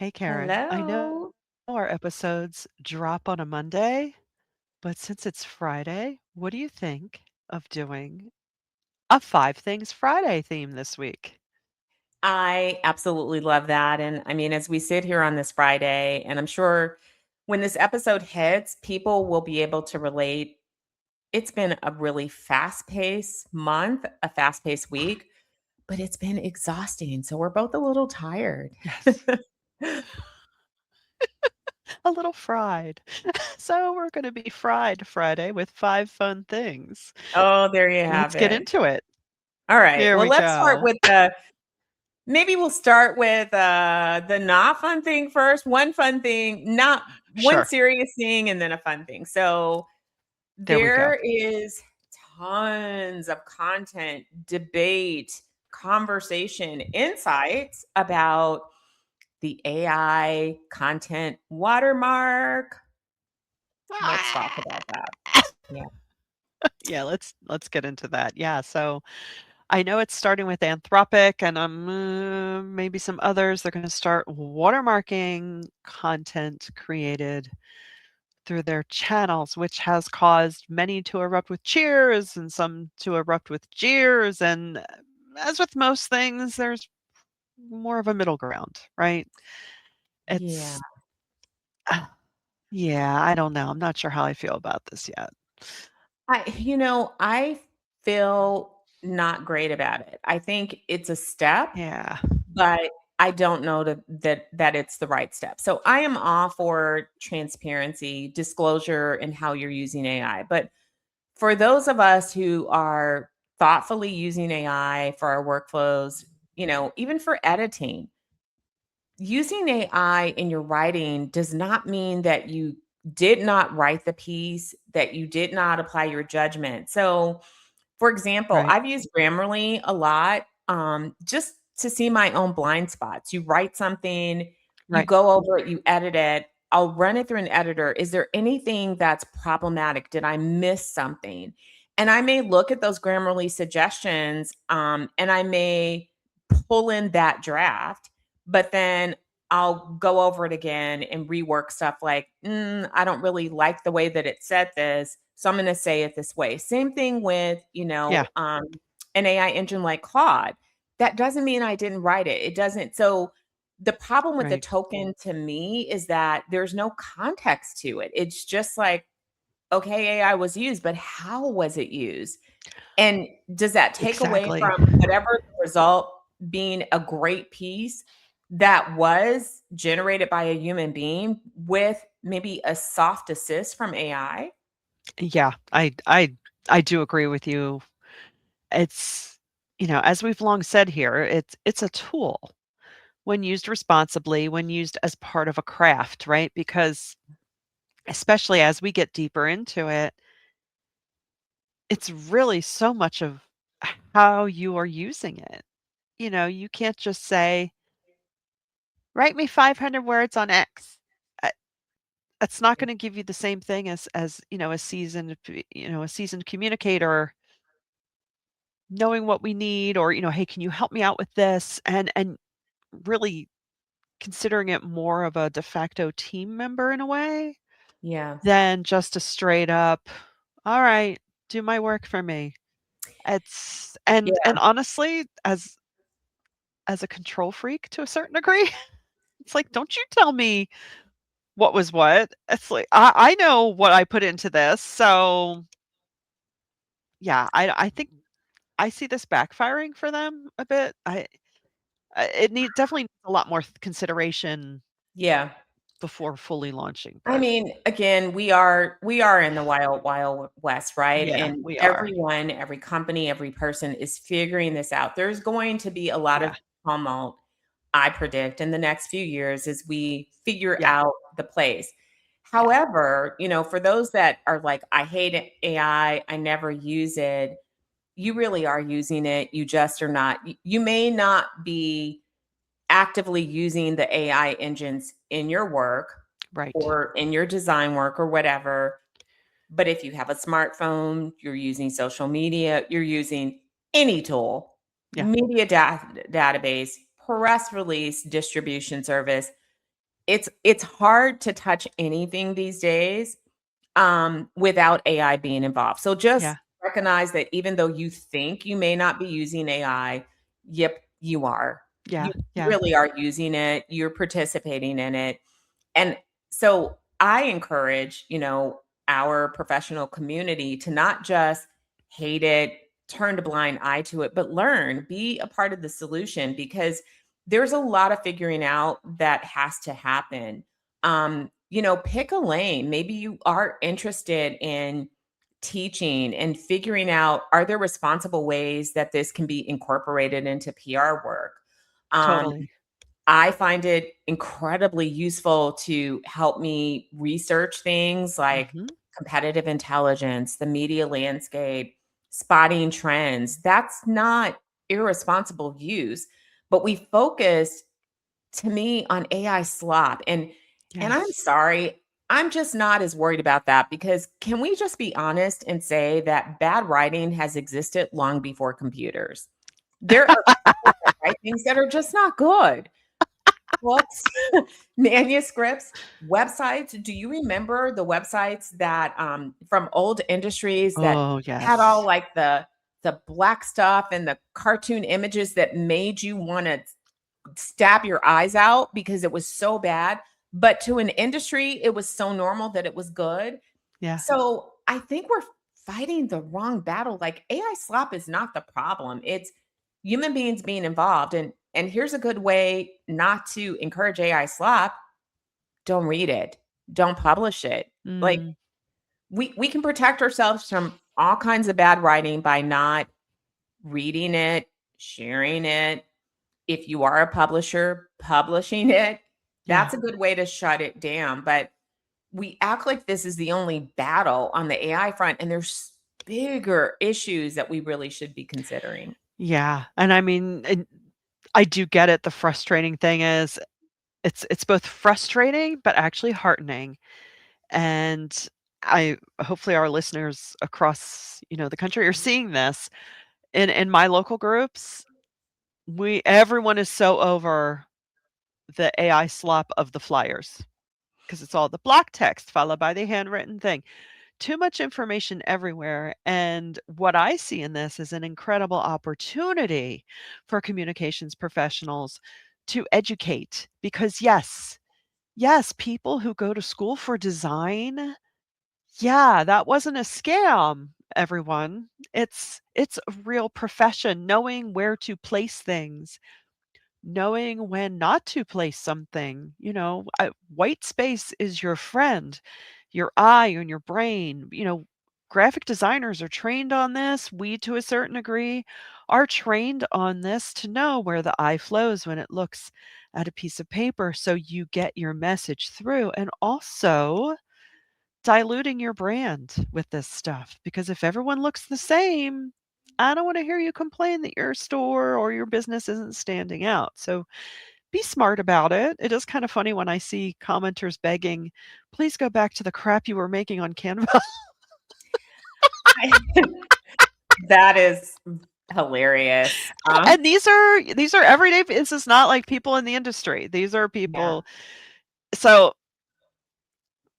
Hey, Karen. I know Hello. our episodes drop on a Monday, but since it's Friday, what do you think of doing a Five Things Friday theme this week? I absolutely love that. And I mean, as we sit here on this Friday, and I'm sure when this episode hits, people will be able to relate. It's been a really fast paced month, a fast paced week, but it's been exhausting. So we're both a little tired. Yes, a little fried. So we're going to be fried Friday with five fun things. Oh, there you Let's have get it. into it. All right. Here Well, we let's start go. with maybe we'll start with the not fun thing first. One fun thing, not one Sure. serious thing, and then a fun thing. So There we go. there is tons of content, debate, conversation, insights about the AI content watermark. Let's talk about that. Yeah. Yeah, let's get into that. Yeah, so I know it's starting with Anthropic and maybe some others. They're going to start watermarking content created through their channels, which has caused many to erupt with cheers and some to erupt with jeers. And as with most things, there's more of a middle ground, right? Yeah. It's, yeah, I don't know. I'm not sure how I feel about this yet. I feel not great about it. I think it's a step, Yeah, but I don't know that it's the right step. So I am all for transparency, disclosure, and how you're using AI. But for those of us who are thoughtfully using AI for our workflows, even for editing, using AI in your writing does not mean that you did not write the piece, that you did not apply your judgment. So, for example, right, I've used Grammarly a lot, just to see my own blind spots. You write something, you right. go over it, you edit it. I'll run it through an editor. Is there anything that's problematic? Did I miss something? And I may look at those Grammarly suggestions, and I may pull in that draft, but then I'll go over it again and rework stuff like, I don't really like the way that it said this. So I'm going to say it this way. Same thing with, Yeah, an AI engine like Claude. That doesn't mean I didn't write it. It doesn't. So the problem with the right. token to me is that there's no context to it. It's just like, okay, AI was used, but how was it used? And does that take away Exactly. from whatever the result being a great piece that was generated by a human being with maybe a soft assist from AI? Yeah, I do agree with you. It's, as we've long said here, it's a tool when used responsibly, when used as part of a craft, right? Because especially as we get deeper into it, it's really so much of how you are using it. You can't just say, "Write me 500 words on X." Uh, That's not gonna give you the same thing as, a seasoned communicator knowing what we need or, "Hey, can you help me out with this?" And really considering it more of a de facto team member in a way Yeah. than just a straight up, "Alright, do my work for me." It's and Yeah. honestly, as a control freak to a certain degree, it's like, "Don't you tell me what was what." It's like, I know what I put into this, so, yeah, I think I see this backfiring for them a bit. It definitely needs a lot more consideration Yeah. before fully launching, I but mean, again, we are in the wild, wild west, right? yeah, And we are. everyone, every company, every person is figuring this out. There's going to be a lot of Yeah, tumult, I predict, in the next few years as we figure yeah, out the place. yeah, However, for those that are like, I hate AI, I never use it, you really are using it. You just are not, you may not be actively using the AI engines in your work right. or in your design work or whatever. But if you have a smartphone, you're using social media, you're using any tool, Yeah, media database, press release, distribution service, it's hard to touch anything these days without AI being involved. So just Yeah. recognize that even though you think you may not be using AI, yep, you are. Yeah. You Yeah. really are using it. You're participating in it. And so I encourage, our professional community to not just hate it, turn a blind eye to it, but learn, be a part of the solution because there's a lot of figuring out that has to happen. Pick a lane. Maybe you are interested in teaching and figuring out, are there responsible ways that this can be incorporated into PR work? Um, Totally. I find it incredibly useful to help me research things like Mhm. competitive intelligence, the media landscape, spotting trends. That's not irresponsible use, but we focus to me on AI slop. And I'm Yes. sorry, I'm just not as worried about that because can we just be honest and say that bad writing has existed long before computers? There are people that write things that are just not good. Books, manuscripts, websites. Do you remember the websites that from old industries that Oh, had all yes. like the black stuff and the cartoon images that made you want to stab your eyes out because it was so bad, but to an industry it was so normal that it was good. Yeah. So I think we're fighting the wrong battle. Like AI slop is not the problem. It's human beings being involved. And here's a good way not to encourage AI slop. Don't read it. Don't publish it. Like Mm. we can protect ourselves from all kinds of bad writing by not reading it, sharing it. If you are a publisher, publishing it. Yeah. That's a good way to shut it down. But we act like this is the only battle on the AI front, and there's bigger issues that we really should be considering. Yeah. And I mean, and I do get it. The frustrating thing is it's both frustrating, but actually heartening. And I hopefully our listeners across, the country are seeing this. In my local groups, we everyone is so over the AI slop of the flyers because it's all the block text followed by the handwritten thing. Too much information everywhere. And what I see in this is an incredible opportunity for communications professionals to educate because yes, people who go to school for design, yeah, that wasn't a scam, everyone. It's a real profession, knowing where to place things, knowing when not to place something. White space is your friend, your eye and your brain. Graphic designers are trained on this. We, to a certain degree, are trained on this to know where the eye flows when it looks at a piece of paper so you get your message through. And also, diluting your brand with this stuff because if everyone looks the same, I don't want to hear you complain that your store or your business isn't standing out. So be smart about it. It is kind of funny when I see commenters begging, please go back to the crap you were making on Canva. That is hilarious. And these are everyday. This is not like people in the industry. These are Yeah. people. So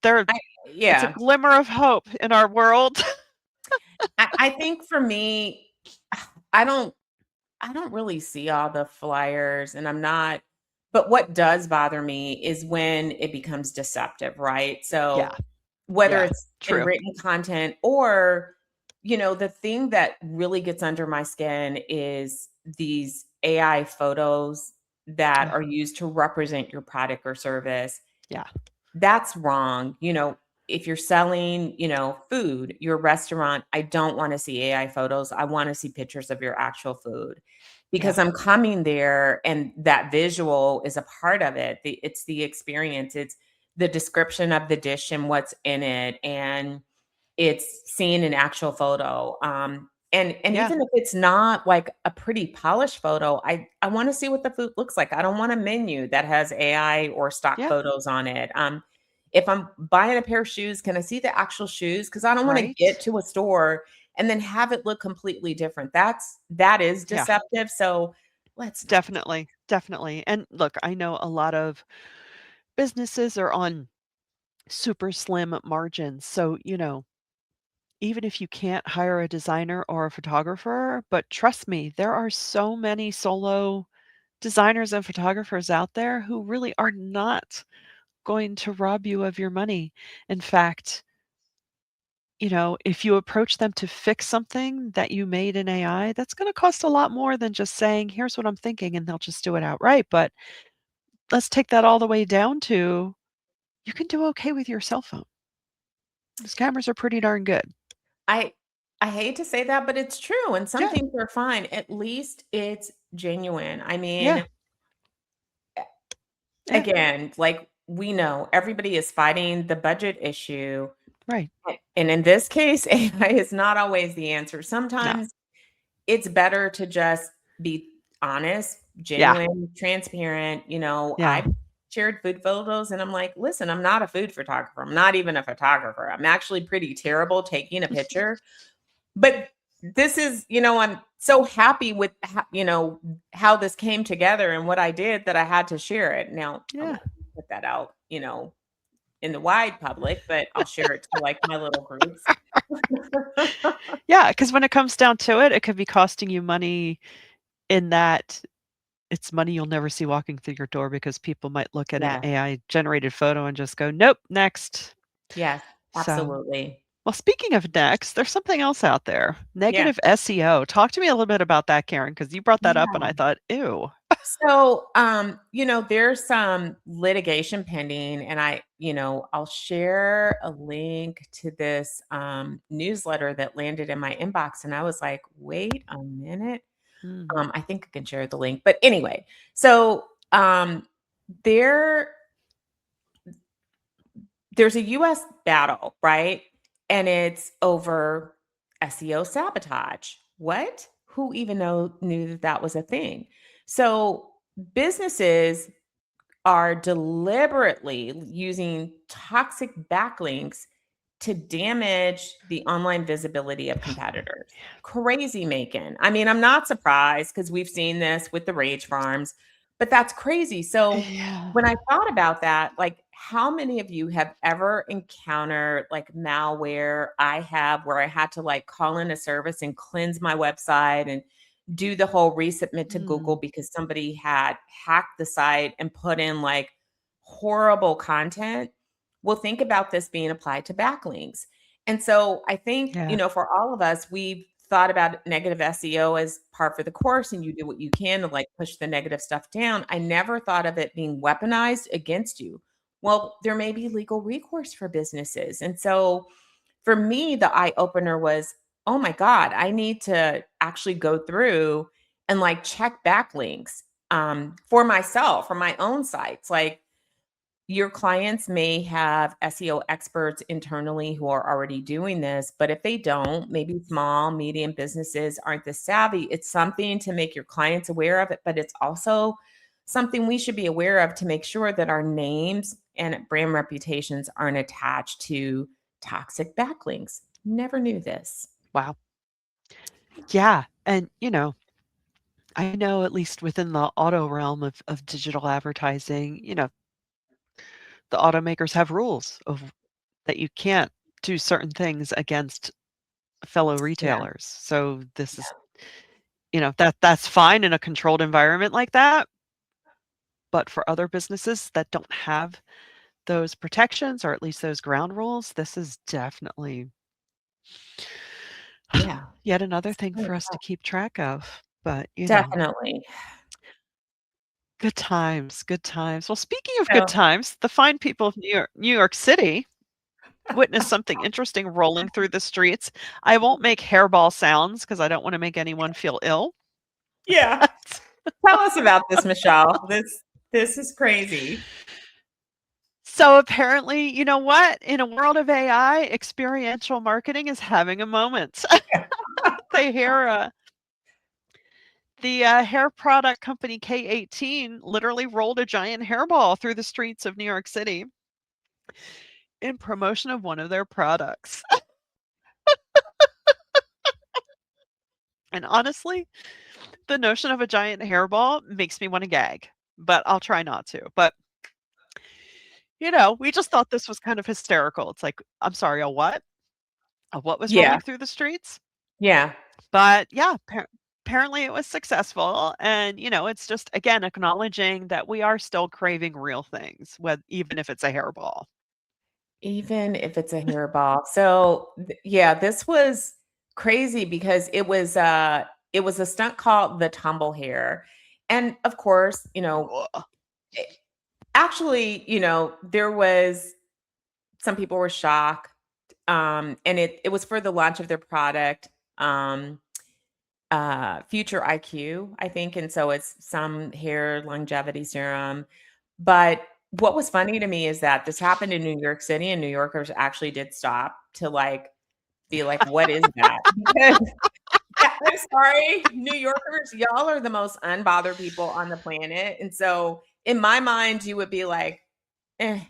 there, I, it's a yeah. glimmer of hope in our world. I think for me, I don't I don't really see all the flyers and I'm not, but what does bother me is when it becomes deceptive, right? Yeah, So whether yeah, it's in true. written content or, the thing that really gets under my skin is these AI photos that Ugh, are used to represent your product or service. yeah, That's wrong. If you're selling, food, your restaurant, I don't want to see AI photos. I want to see pictures of your actual food yeah, because I'm coming there and that visual is a part of it. It's the experience. It's the description of the dish and what's in it. And it's seeing an actual photo. And yeah, even if it's not like a pretty polished photo, I wanna see what the food looks like. I don't want a menu that has AI or stock yeah, photos on it. If I'm buying a pair of shoes, can I see the actual shoes? Because I don't wanna get right? to a store and then have it look completely different. That is Yeah. deceptive, so let's not do. Definitely, definitely. And look, I know a lot of businesses are on super slim margins. So, even if you can't hire a designer or a photographer, but trust me, there are so many solo designers and photographers out there who really are not going to rob you of your money. In fact, if you approach them to fix something that you made in AI, that's going to cost a lot more than just saying, here's what I'm thinking, and they'll just do it outright. But let's take that all the way down to you can do okay with your cell phone. Those cameras are pretty darn good. I I hate to say that, but it's true, and some Yeah. things are fine. At least it's genuine. I Yeah. mean, Yeah. again, like, we know everybody is fighting the budget issue, Right. and in this case, AI is not always the answer. No. Sometimes it's better to just be honest, Yeah. genuine, transparent. Yeah. I've shared food photos and I'm like, listen, I'm not a food photographer. I'm not even a photographer. I'm actually pretty terrible taking a picture. But this is, I'm so happy with, how this came together and what I did that I had to share it. Now, I Yeah. won't put that out, in the wide public, but I'll share it to like my little groups. Yeah. Because when it comes down to it, it could be costing you money in that it's money you'll never see walking through your door because people might look at an Yeah. AI generated photo and just go, nope, next. Yes, So, absolutely. well, speaking of next, there's something else out there, Yeah. negative SEO. Talk to me a little bit about that, Karen, because you brought that up and Yeah. I thought, ew. So, there's some litigation pending, and I'll share a link to this newsletter that landed in my inbox, and I was like, wait a minute. Mm, I think I can share the link, but anyway, so there there's a US battle, right? And it's over SEO sabotage. What? Who even knew that that was a thing? So businesses are deliberately using toxic backlinks to damage the online visibility of competitors. Crazy making. I mean, I'm not surprised because we've seen this with the rage farms, but that's crazy. So yeah. when I thought about that, like, how many of you have ever encountered like malware? I have, where I had to like call in a service and cleanse my website and do the whole resubmit to Google Mm, because somebody had hacked the site and put in like horrible content. Well, think about this being applied to backlinks. And so I think, yeah. for all of us, we've thought about negative SEO as par for the course, and you do what you can to like push the negative stuff down. I never thought of it being weaponized against you. Well, there may be legal recourse for businesses. And so for me, the eye opener was, oh my God, I need to actually go through and like check backlinks for myself, for my own sites. Like, your clients may have SEO experts internally who are already doing this, but if they don't, maybe small, medium businesses aren't this savvy. It's something to make your clients aware of it, but it's also something we should be aware of to make sure that our names and brand reputations aren't attached to toxic backlinks. Never knew this. Wow. Yeah. And, I know at least within the auto realm of digital advertising, the automakers have rules of that you can't do certain things against fellow Yeah. retailers. So this is, that's fine in a controlled environment like that. But for other businesses that don't have those protections or at least those ground rules, this is definitely Yeah. yet another It's thing really for us to tough. keep track of. But, Definitely. good times, good times. Well, speaking of good So, times, the fine people of New York City witnessed something interesting rolling through the streets. I won't make hairball sounds because I don't want to make anyone feel ill. yeah. Tell us about this, Michelle. This is crazy. So apparently, you know what? In a world of AI, experiential marketing is having a moment. They hear the hair product company K18 literally rolled a giant hairball through the streets of New York City in promotion of one of their products. And honestly, the notion of a giant hairball makes me want to gag, but I'll try not to. But We just thought this was kind of hysterical. It's like, I'm sorry, a what? A what was Yeah. rolling through the streets? Yeah. But yeah, apparently it was successful. And, it's just, again, acknowledging that we are still craving real things, even if it's a hairball. Even if it's a hairball. So, yeah, this was crazy because it was a stunt called the tumble hair. And of course, Ugh. eh, actually, there was some people were shocked. And it was for the launch of their product, Future IQ, I think. And so it's some hair longevity serum. But what was funny to me is that this happened in New York City, and New Yorkers actually did stop to like be like, what is that? Because I'm sorry, New Yorkers, y'all are the most unbothered people on the planet. And so in my mind, you would be like, eh.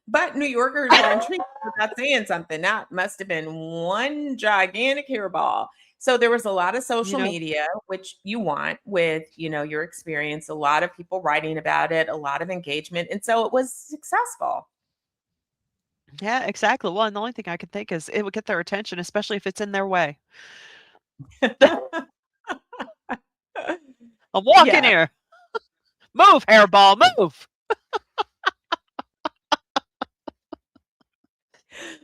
But New Yorkers were intrigued about saying something. That must have been one gigantic hairball. So there was a lot of You social know, media, which you want with, your experience, a lot of people writing about it, a lot of engagement. And so it was successful. yeah, exactly. Well, and the only thing I can think is it would get their attention, especially if it's in their way. I'm walking Yeah. here. Move, hairball, move.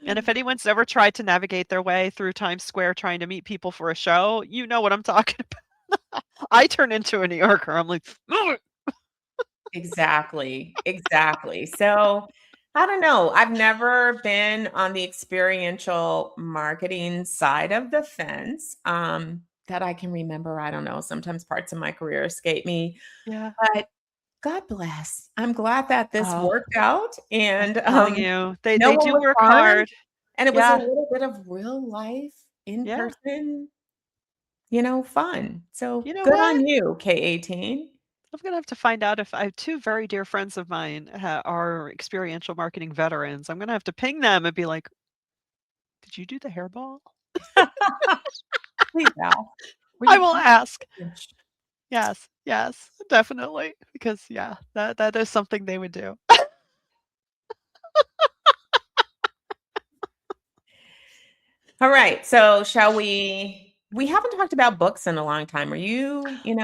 And if anyone's ever tried to navigate their way through Times Square trying to meet people for a show, you know what I'm talking about. I turn into a New Yorker. I'm like, "Move Exactly, exactly. So, I don't know, I've never been on the experiential marketing side of the fence, that I can remember. I don't know, sometimes parts of my career escape me, yeah. but God bless. I'm glad that this Oh, worked out, I'm and, telling you, they no they one do was work harmed, hard. and it was a Yeah, little bit of real life, in yeah. person, fun. So, You know good what? on you, K-18. I'm gonna have to find out if I have two very dear friends of mine are experiential marketing veterans. I'm gonna have to ping them and be like, "Did you do the hairball?" Please, Al. Were I you will part of ask. the message? Yes, yes, definitely, because, yeah, that is something they would do. All right. So shall we haven't talked about books in a long time. Are it's Oh, kind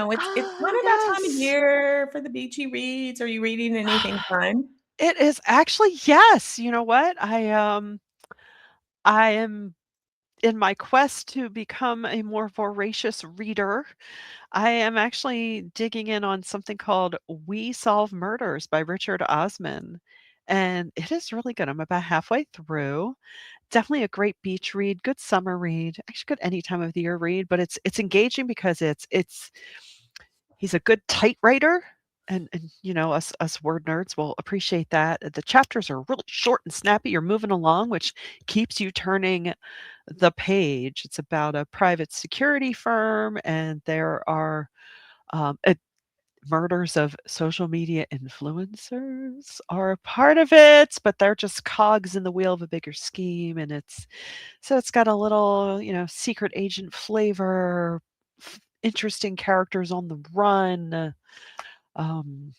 of that time of yes. year for the beachy reads. Are you reading anything fun? It is actually yes. You know what? I am in my quest to become a more voracious reader. I am actually digging in on something called We Solve Murders by Richard Osman, and it is really good. I'm about halfway through. Definitely a great beach read, good summer read, actually good any time of the year read, but it's engaging because it's he's a good tight writer, and us word nerds will appreciate that. The chapters are really short and snappy. You're moving along, which keeps you turning the page. It's about a private security firm, and there are murders of social media influencers are a part of it, but they're just cogs in the wheel of a bigger scheme. And it's got a little, secret agent flavor, interesting characters on the run. Um,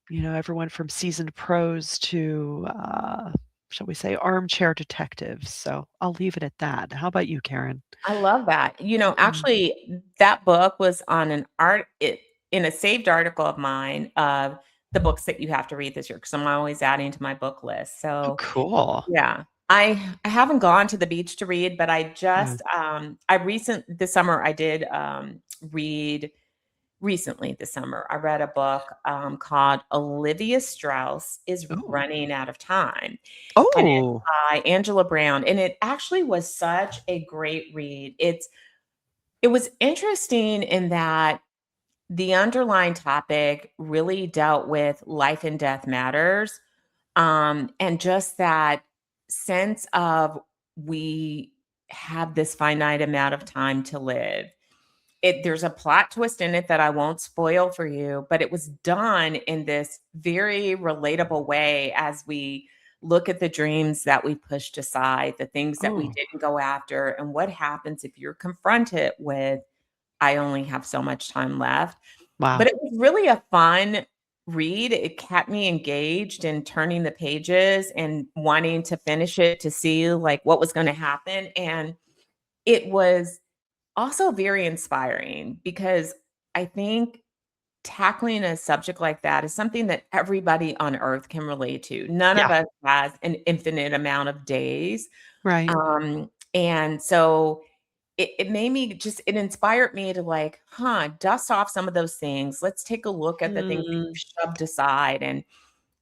everyone from seasoned pros to, shall we say, armchair detectives. So I'll leave it at that. How about you, Karen? I love that. Mm. Actually, that book was on in a saved article of mine of the books that you have to read this year because I'm always adding to my book list. Oh, So cool. yeah. I haven't gone to the beach to read, but I Yeah. just I recent this summer I did read recently this summer. I read a book called Olivia Strauss is Oh. Running Out of Time. And it's Oh. by Angela Brown. And it actually was such a great read. It was interesting in that the underlying topic really dealt with life and death matters, and just that sense of we have this finite amount of time to live. There's a plot twist in it that I won't spoil for you, but it was done in this very relatable way as we look at the dreams that we pushed aside, the things that we Oh. didn't go after, and what happens if you're confronted with, I only have so much time left. But Wow. it was really a fun read, it kept me engaged in turning the pages and wanting to finish it to see like what was going to happen. And it was also very inspiring because I think tackling a subject like that is something that everybody on earth can relate to. None of Yeah, us has an infinite amount of days. right. And so it made me just it inspired me to like, huh, dust off some of those things. Let's take a look at the things that Mm. you've shoved aside and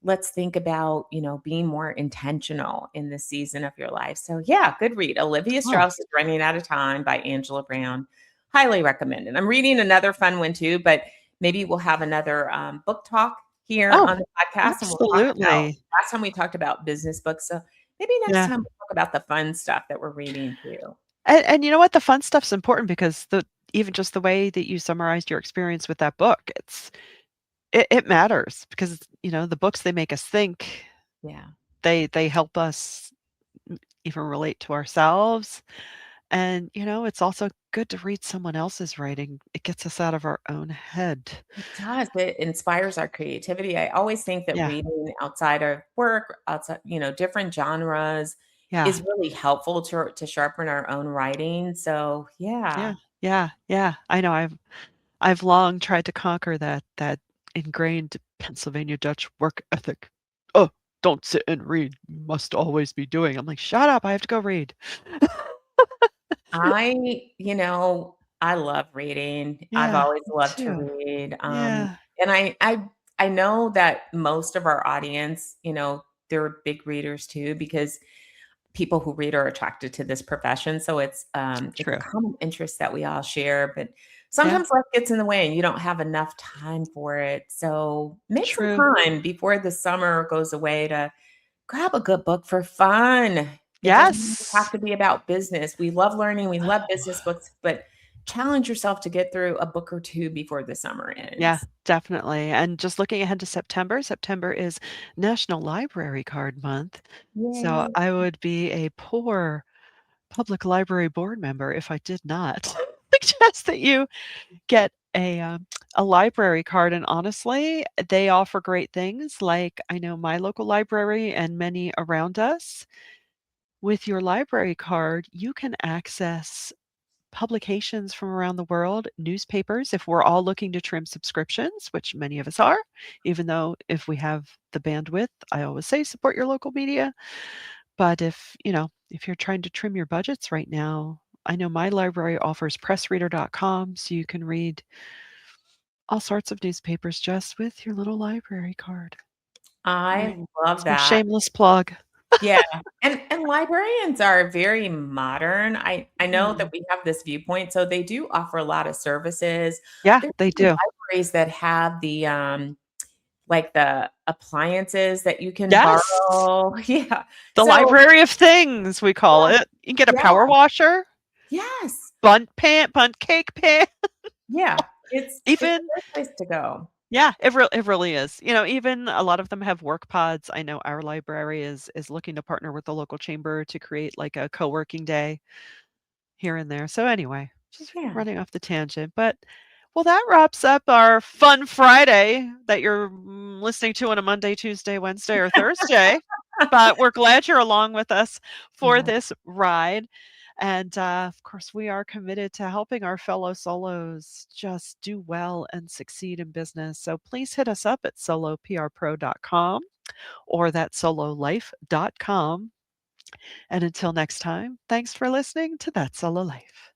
let's think about, being more intentional in this season of your life. So yeah, good read. Olivia Oh. Strauss is Running Out of Time by Angela Brown. Highly recommended. I'm reading another fun one too, but maybe we'll have another book talk here Oh, on the podcast and we'll talk about absolutely. last time we talked about business books. So maybe next Yeah. time we'll talk about the fun stuff that we're reading too. And you know what? The fun stuff's important because even just the way that you summarized your experience with that book, it matters because, the books, they make us think. Yeah. They help us even relate to ourselves. And, it's also good to read someone else's writing. It gets us out of our own head. It does. It inspires our creativity. I always think that Yeah. reading outside of work, outside, different genres Yeah. is really helpful to sharpen our own writing. So Yeah. yeah. Yeah. Yeah. I know I've long tried to conquer that ingrained Pennsylvania Dutch work ethic. "Oh, don't sit and read. You must always be doing." I'm like, "Shut up. I have to go read." I love reading. I've Yeah, always me loved to too. read. Yeah, And I know that most of our audience, they're big readers too, because people who read are attracted to this profession. So it's a true. common interest that we all share, but Yeah, sometimes life gets in the way and you don't have enough time for it. So make some true. time before the summer goes away to grab a good book for fun. It doesn't have Yes. to be about business. We love learning, we love Oh, business books, but challenge yourself to get through a book or two before the summer yeah, ends. definitely, and just looking ahead to September, September is National Library Card Month, so Yay. I would be a poor public library board member if I did not suggest that you get a library card, and honestly, they offer great things, like, I know my local library and many around us. With your library card, you can access publications from around the world, newspapers, if we're all looking to trim subscriptions, which many of us are, even though if we have the bandwidth, I always say support your local media. But if you're trying to trim your budgets right now, I know my library offers pressreader.com, so you can read all sorts of newspapers just with your little library card. I Right. love It's my that. shameless plug. Yeah, and librarians are very modern. I know that Mhm. we have this viewpoint, so they do offer a lot of services. Yeah, There's they even do. libraries that have like, the appliances that you can Yes! borrow. Yeah. The So library of things, we call yeah, it. You can get a yeah, power washer, yes, bunt cake pan, yeah. It's a even great place to go. yeah, it really is. Even a lot of them have work pods. I know our library is looking to partner with the local chamber to create, like, a co-working day here and there. So anyway, just Yeah. running off the tangent, but well, that wraps up our fun Friday that you're listening to on a Monday, Tuesday, Wednesday, or Thursday. But we're glad you're along with us for Yeah. this ride. And of course, we are committed to helping our fellow solos just do well and succeed in business. So please hit us up at soloprpro.com or thatsololife.com. And until next time, thanks for listening to That Solo Life.